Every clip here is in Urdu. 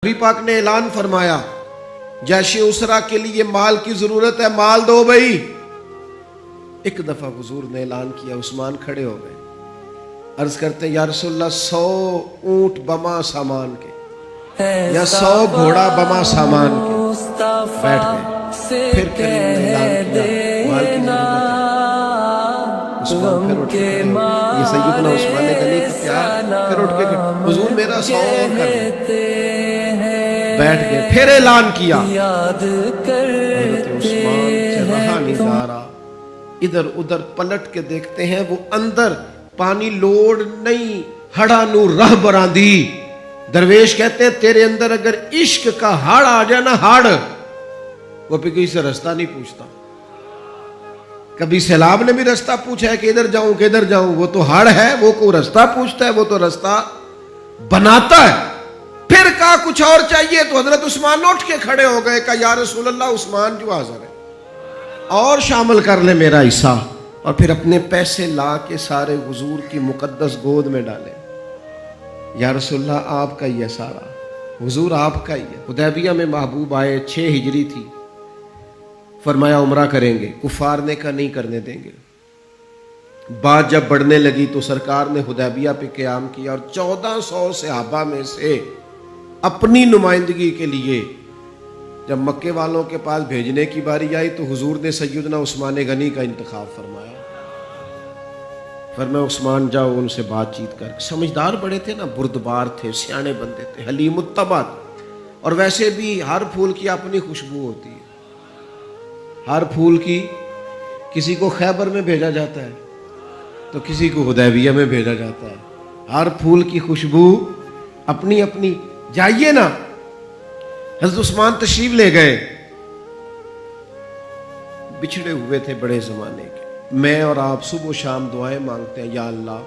نبی پاک نے اعلان فرمایا جیش اسرا کے لیے مال کی ضرورت ہے، مال دو بھائی۔ ایک دفعہ حضور نے اعلان کیا، عثمان کھڑے ہو گئے، عرض کرتے ہیں یا رسول اللہ 100 اونٹ بما سامان کے یا 100 گھوڑا بما سامان کے۔ بیٹھ گئے، پھر کریم نے اعلان کیا مال کی ضرورت ہے۔ عثمان پھر اٹھ کے یہ سیدنا عثمان نے غنی کا پیار، پھر اٹھ کے حضور میرا 100 اور کر بیٹھ گئے، پھر اعلان کیا۔ حضرت عثمان سے رہا نہیں جا رہا، ادھر ادھر پلٹ کے دیکھتے ہیں، وہ اندر پانی لوڑ نہیں، ہڑا نو رہ براندی۔ درویش کہتے ہیں تیرے اندر اگر عشق کا ہڑ آ جائے نا، ہڑ، وہ پھر کسی سے رستہ نہیں پوچھتا۔ کبھی سیلاب نے بھی رستہ پوچھا ہے کہ ادھر جاؤں کہ ادھر جاؤں؟ وہ تو ہڑ ہے، وہ کو رستہ پوچھتا ہے، وہ تو رستہ بناتا ہے۔ پھر کہا کچھ اور چاہیے، تو حضرت عثمان اٹھ کے کھڑے ہو گئے، کہا یا رسول اللہ عثمان جو حاضر ہے، اور شامل کر لے میرا حصہ۔ اور پھر اپنے پیسے لا کے سارے حضور کی مقدس گود میں ڈالے۔ یا رسول اللہ آپ کا ہی ہے سارا، حضور آپ کا ہی ہے۔ حدیبیہ میں محبوب آئے، 6 ہجری تھی، فرمایا عمرہ کریں گے، کفار نے کہا نہیں کرنے دیں گے۔ بات جب بڑھنے لگی تو سرکار نے حدیبیہ پہ قیام کیا، اور 1400 صحابہ میں سے اپنی نمائندگی کے لیے جب مکے والوں کے پاس بھیجنے کی باری آئی تو حضور نے سیدنا عثمان غنی کا انتخاب فرمایا۔ فرمایا عثمان جاؤ ان سے بات چیت کر۔ سمجھدار بڑے تھے نا، بردبار تھے، سیانے بندے تھے، حلیم الطبع۔ اور ویسے بھی ہر پھول کی اپنی خوشبو ہوتی ہے، ہر پھول کی، کسی کو خیبر میں بھیجا جاتا ہے تو کسی کو حدیبیہ میں بھیجا جاتا ہے، ہر پھول کی خوشبو اپنی اپنی۔ جائیے نا، حضرت عثمان تشریف لے گئے، بچھڑے ہوئے تھے بڑے زمانے کے۔ میں اور آپ صبح و شام دعائیں مانگتے ہیں، یا اللہ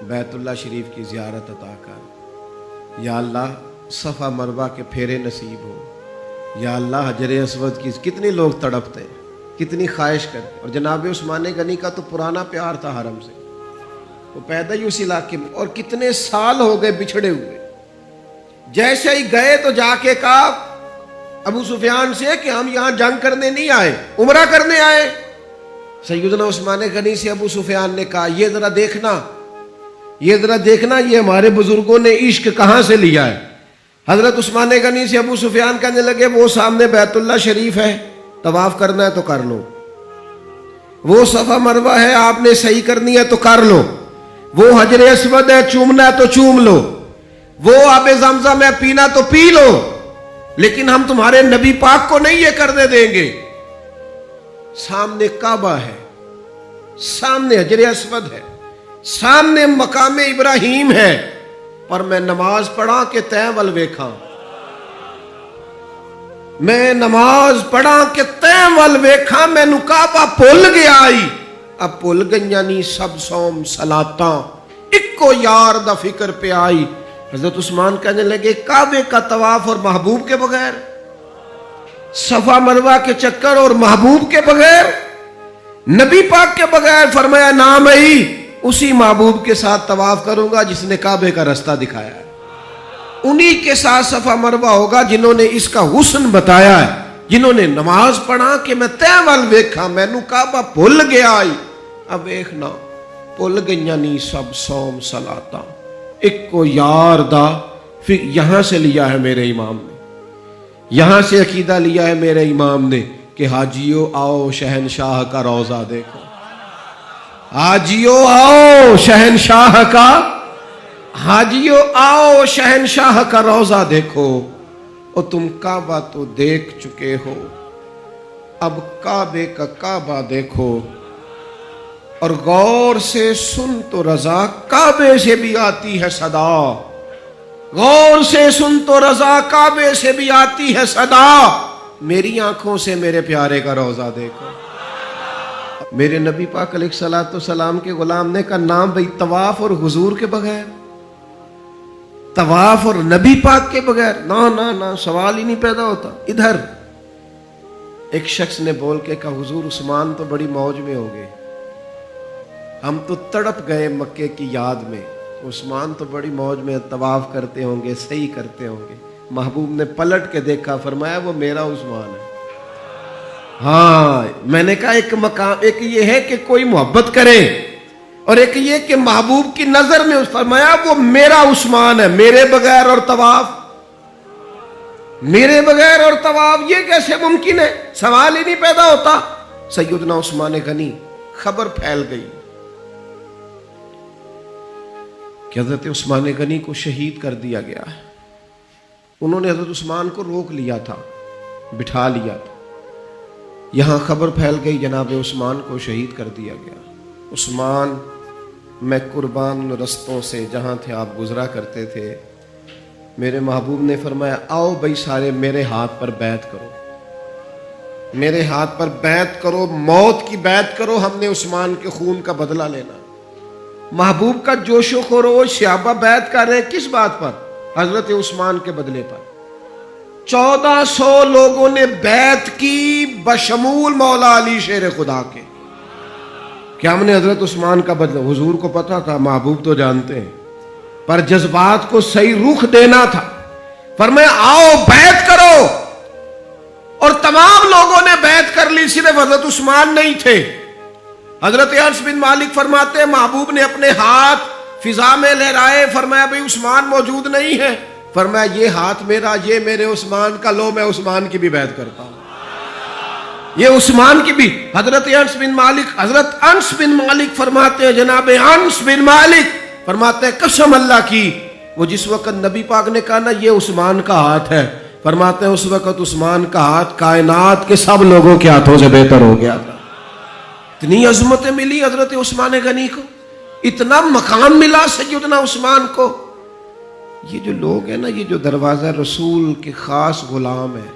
بیت اللہ شریف کی زیارت عطا کر، یا اللہ صفا مروہ کے پھیرے نصیب ہو، یا اللہ حجر اسود کی۔ کتنے لوگ تڑپتے ہیں، کتنی خواہش کرتے۔ اور جناب عثمان غنی کا تو پرانا پیار تھا حرم سے، وہ پیدا ہی اس علاقے میں، اور کتنے سال ہو گئے بچھڑے ہوئے۔ جیسے ہی گئے تو جا کے کہا ابو سفیان سے کہ ہم یہاں جنگ کرنے نہیں آئے، عمرہ کرنے آئے۔ سیدنا عثمان غنی سے ابو سفیان نے کہا یہ ذرا دیکھنا، یہ ذرا دیکھنا، یہ ہمارے بزرگوں نے عشق کہاں سے لیا ہے۔ حضرت عثمان غنی سے ابو سفیان کہنے لگے وہ سامنے بیت اللہ شریف ہے، طواف کرنا ہے تو کر لو، وہ صفا مروہ ہے آپ نے صحیح کرنی ہے تو کر لو، وہ حجر اسود ہے چومنا ہے تو چوم لو، وہ آب زمزم ہے پینا تو پی لو، لیکن ہم تمہارے نبی پاک کو نہیں یہ کرنے دیں گے۔ سامنے کعبہ ہے، سامنے حجر اسود ہے، سامنے مقام ابراہیم ہے، پر میں نماز پڑھا کہ تیں ول ویکھاں، میں نماز پڑھا کہ تیں ول ویکھاں، مینو کعبہ بھول گیا آئی، اب بھول گئیاں نہیں سب صوم صلاتاں، اکو یار دا فکر پہ آئی۔ حضرت عثمان کہنے لگے کعبے کا طواف اور محبوب کے بغیر، صفا مروہ کے چکر اور محبوب کے بغیر، نبی پاک کے بغیر؟ فرمایا نام ہی اسی محبوب کے ساتھ طواف کروں گا جس نے کعبے کا رستہ دکھایا ہے، انہی کے ساتھ صفا مروہ ہوگا جنہوں نے اس کا حسن بتایا ہے، جنہوں نے نماز پڑھا کہ میں تیں ول ویکھا، مینو کعبہ بھول گیا آئی، اب ویکھنا بھول گئیاں نہیں سب صوم صلاتاں، ایک کو یار دا۔ پھر یہاں سے لیا ہے میرے امام نے، یہاں سے عقیدہ لیا ہے میرے امام نے کہ حاجیو آؤ شہنشاہ کا روضہ دیکھو، حاجیو آؤ شہنشاہ کا، حاجیو آؤ شہنشاہ کا روضہ دیکھو، اور تم کعبہ تو دیکھ چکے ہو، اب کعبے کا کعبہ دیکھو، اور غور سے سن تو رضا کعبے سے بھی آتی ہے صدا، غور سے سن تو رضا کعبے سے بھی آتی ہے صدا، میری آنکھوں سے میرے پیارے کا روضہ دیکھو۔ میرے نبی پاک علیہ الصلوۃ والسلام کے غلام نے کہا نام بھئی طواف اور حضور کے بغیر، طواف اور نبی پاک کے بغیر، نا نا نا، سوال ہی نہیں پیدا ہوتا۔ ادھر ایک شخص نے بول کے کہا حضور عثمان تو بڑی موج میں ہو گئے، ہم تو تڑپ گئے مکے کی یاد میں، عثمان تو بڑی موج میں طواف کرتے ہوں گے، صحیح کرتے ہوں گے۔ محبوب نے پلٹ کے دیکھا، فرمایا وہ میرا عثمان ہے۔ ہاں میں نے کہا ایک مقام، ایک یہ ہے کہ کوئی محبت کرے، اور ایک یہ کہ محبوب کی نظر میں فرمایا وہ میرا عثمان ہے، میرے بغیر اور طواف، میرے بغیر اور طواف، یہ کیسے ممکن ہے؟ سوال ہی نہیں پیدا ہوتا۔ سیدنا عثمان غنی، خبر پھیل گئی کہ حضرت عثمان غنی کو شہید کر دیا گیا ہے۔ انہوں نے حضرت عثمان کو روک لیا تھا، بٹھا لیا تھا، یہاں خبر پھیل گئی جناب عثمان کو شہید کر دیا گیا۔ عثمان، میں قربان رستوں سے جہاں تھے آپ گزرا کرتے تھے، میرے محبوب نے فرمایا آؤ بھائی سارے میرے ہاتھ پر بیعت کرو، میرے ہاتھ پر بیعت کرو، موت کی بیعت کرو، ہم نے عثمان کے خون کا بدلہ لینا۔ محبوب کا جوش و خروش، صحابہ بیعت کر رہے ہیں کس بات پر؟ حضرت عثمان کے بدلے پر۔ 1400 لوگوں نے بیعت کی بشمول مولا علی شیر خدا کے، کہ ہم نے حضرت عثمان کا بدلہ۔ حضور کو پتا تھا، محبوب تو جانتے ہیں، پر جذبات کو صحیح رخ دینا تھا۔ فرمایا آؤ بیعت کرو، اور تمام لوگوں نے بیعت کر لی، صرف حضرت عثمان نہیں تھے۔ حضرت انس بن مالک فرماتے ہیں محبوب نے اپنے ہاتھ فضا میں لہرائے، فرمایا بھئی عثمان موجود نہیں ہے، فرمایا یہ ہاتھ میرا، یہ میرے عثمان کا، لو میں عثمان کی بھی بیعت کرتا ہوں، یہ عثمان کی بھی۔ حضرت انس بن مالک فرماتے ہیں، جناب انس بن مالک فرماتے ہیں قسم اللہ کی، وہ جس وقت نبی پاک نے کہا نا یہ عثمان کا ہاتھ ہے، فرماتے ہیں اس وقت عثمان کا ہاتھ کائنات کے سب لوگوں کے ہاتھوں سے بہتر ہو گیا تھا۔ اتنی عظمتیں ملی حضرت عثمان غنی کو، اتنا مقام ملا سیدنا عثمان کو۔ یہ جو لوگ ہیں نا، یہ جو دروازہ رسول کے خاص غلام ہیں،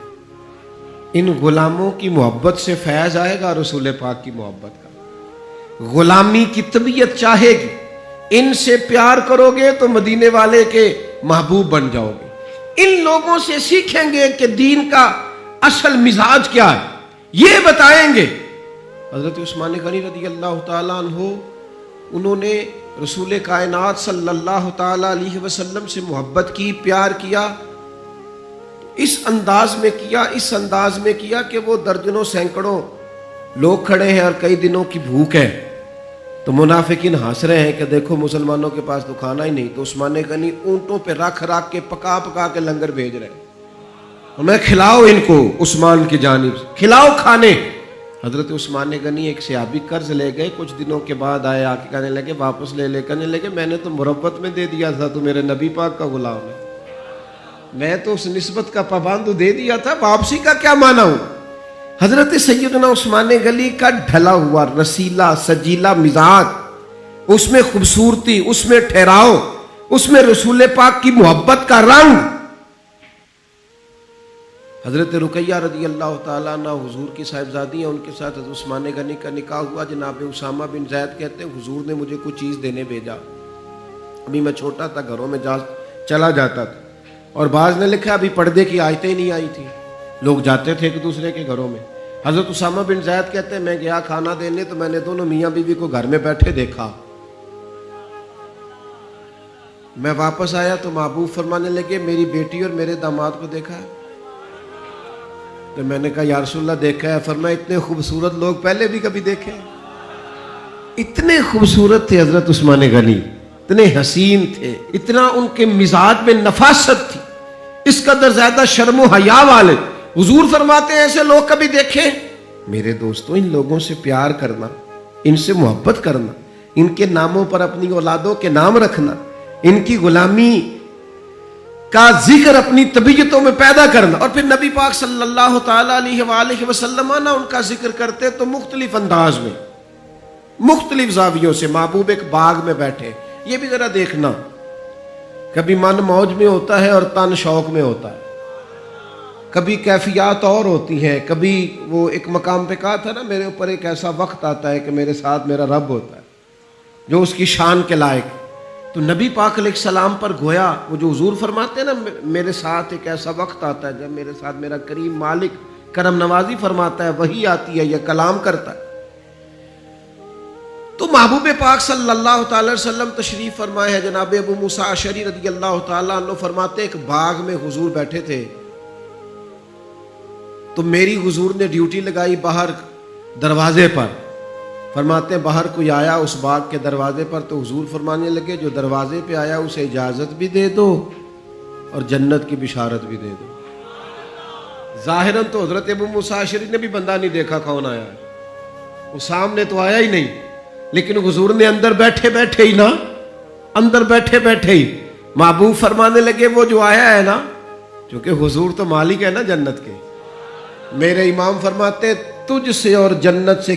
ان غلاموں کی محبت سے فیض آئے گا رسول پاک کی محبت کا۔ غلامی کی طبیعت چاہے گی، ان سے پیار کرو گے تو مدینے والے کے محبوب بن جاؤ گے۔ ان لوگوں سے سیکھیں گے کہ دین کا اصل مزاج کیا ہے، یہ بتائیں گے۔ حضرت عثمان غنی رضی اللہ تعالیٰ عنہ، انہوں نے رسول کائنات صلی اللہ تعالیٰ علیہ وسلم سے محبت کی، پیار کیا، اس انداز میں کیا کہ وہ درجنوں سینکڑوں لوگ کھڑے ہیں اور کئی دنوں کی بھوک ہے، تو منافقین ہنس رہے ہیں کہ دیکھو مسلمانوں کے پاس تو کھانا ہی نہیں، تو عثمان غنی اونٹوں پہ رکھ کے پکا کے لنگر بھیج رہے ہیں، ہمیں کھلاؤ، ان کو عثمان کی جانب سے کھلاؤ کھانے۔ حضرت عثمان غنی ایک صحابی قرض لے گئے، کچھ دنوں کے بعد آئے، آ کے کہنے لگے واپس لے کہنے لگے میں نے تو مربت میں دے دیا تھا، تو میرے نبی پاک کا غلام ہے، میں تو اس نسبت کا پابند دے دیا تھا، واپسی کا کیا معنی ہوں؟ حضرت سیدنا عثمان غنی کا ڈھلا ہوا رسیلا سجیلا مزاج، اس میں خوبصورتی، اس میں ٹھہراؤ، اس میں رسول پاک کی محبت کا رنگ۔ حضرت رقیہ رضی اللہ تعالیٰ عنہ حضور کی صاحبزادی ہیں، ان کے ساتھ حضرت عثمان غنی کا نکاح ہوا۔ جناب اسامہ بن زید کہتے ہیں حضور نے مجھے کچھ چیز دینے بھیجا، ابھی میں چھوٹا تھا، گھروں میں چلا جاتا تھا، اور بعض نے لکھا ابھی پردے کی آیتیں ہی نہیں آئی تھی، لوگ جاتے تھے ایک دوسرے کے گھروں میں۔ حضرت اسامہ بن زید کہتے ہیں میں گیا کھانا دینے، تو میں نے دونوں میاں بیوی کو گھر میں بیٹھے دیکھا، میں واپس آیا تو محبوب فرمانے لگے میری بیٹی اور میرے داماد کو دیکھا ہے؟ تو میں نے کہا یا رسول اللہ دیکھا ہے۔ فرمایا اتنے خوبصورت لوگ پہلے بھی کبھی دیکھے؟ اتنے خوبصورت تھے حضرت عثمان غنی، اتنے حسین تھے، اتنا ان کے مزاج میں نفاست تھی، اس قدر زیادہ شرم و حیا والے۔ حضور فرماتے ہیں ایسے لوگ کبھی دیکھے؟ میرے دوستوں، ان لوگوں سے پیار کرنا، ان سے محبت کرنا، ان کے ناموں پر اپنی اولادوں کے نام رکھنا، ان کی غلامی کا ذکر اپنی طبیعتوں میں پیدا کرنا، اور پھر نبی پاک صلی اللہ تعالیٰ علیہ وآلہ وسلم نا ان کا ذکر کرتے تو مختلف انداز میں، مختلف زاویوں سے۔ محبوب ایک باغ میں بیٹھے، یہ بھی ذرا دیکھنا، کبھی من موج میں ہوتا ہے اور تن شوق میں ہوتا ہے، کبھی کیفیات اور ہوتی ہیں، کبھی وہ ایک مقام پہ کہا تھا نا میرے اوپر ایک ایسا وقت آتا ہے کہ میرے ساتھ میرا رب ہوتا ہے جو اس کی شان کے لائق۔ تو نبی پاک علیہ السلام پر گویا وہ جو حضور فرماتے ہیں نا میرے ساتھ ایک ایسا وقت آتا ہے جب میرے ساتھ میرا کریم مالک کرم نوازی فرماتا ہے، وہی آتی ہے یا کلام کرتا ہے۔ تو محبوب پاک صلی اللہ تعالی وسلم تشریف فرمائے ہیں. جناب ابو موسیٰ اشعری رضی اللہ تعالیٰ عنہ فرماتے ایک باغ میں حضور بیٹھے تھے تو میری حضور نے ڈیوٹی لگائی باہر دروازے پر. فرماتے ہیں باہر کوئی آیا اس باغ کے دروازے پر تو حضور فرمانے لگے جو دروازے پہ آیا اسے اجازت بھی دے دو اور جنت کی بشارت بھی دے دو. ظاہراً تو حضرت ابو موسیٰ اشعری نے بھی بندہ نہیں دیکھا کون آیا ہے, وہ سامنے تو آیا ہی نہیں, لیکن حضور نے اندر بیٹھے بیٹھے ہی محبوب فرمانے لگے وہ جو آیا ہے نا, کیونکہ حضور تو مالک ہے نا جنت کے. میرے امام فرماتے تجھ سے اور جنت سے